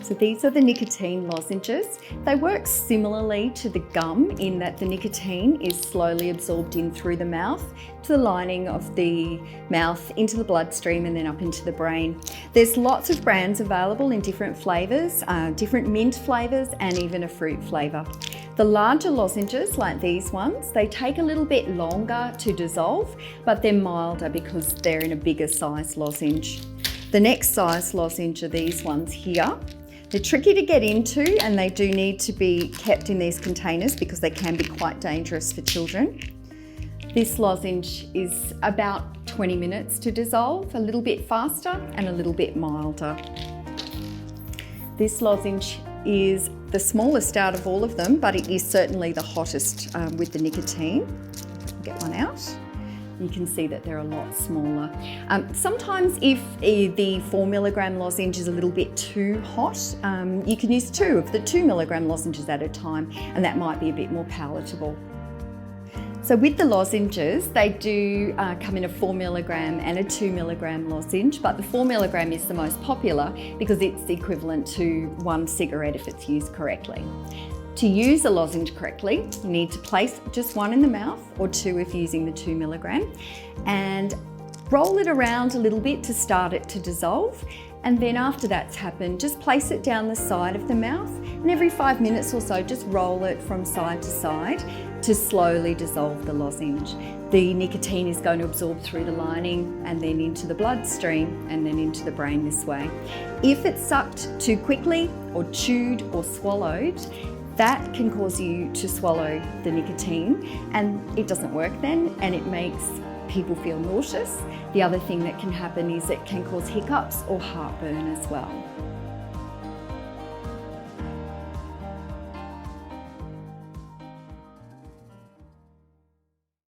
So these are the nicotine lozenges. They work similarly to the gum in that the nicotine is slowly absorbed in through the mouth to the lining of the mouth, into the bloodstream and then up into the brain. There's lots of brands available in different flavours, different mint flavours and even a fruit flavour. The larger lozenges, like these ones, they take a little bit longer to dissolve, but they're milder because they're in a bigger size lozenge. The next size lozenge are these ones here. They're tricky to get into and they do need to be kept in these containers because they can be quite dangerous for children. This lozenge is about 20 minutes to dissolve, a little bit faster and a little bit milder. This lozenge is the smallest out of all of them, but it is certainly the hottest with the nicotine. Get one out. You can see that they're a lot smaller. Sometimes if the 4 milligram lozenge is a little bit too hot, you can use 2 of the 2 milligram lozenges at a time, and that might be a bit more palatable. So with the lozenges, they do come in a 4 milligram and a 2 milligram lozenge, but the 4 milligram is the most popular because it's the equivalent to 1 cigarette if it's used correctly. To use a lozenge correctly, you need to place just 1 in the mouth, or 2 if using the 2 milligram, and roll it around a little bit to start it to dissolve. And then after that's happened, just place it down the side of the mouth, and every 5 minutes or so, just roll it from side to side to slowly dissolve the lozenge. The nicotine is going to absorb through the lining and then into the bloodstream and then into the brain this way. If it's sucked too quickly or chewed or swallowed, that can cause you to swallow the nicotine, and it doesn't work then, and it makes people feel nauseous. The other thing that can happen is it can cause hiccups or heartburn as well.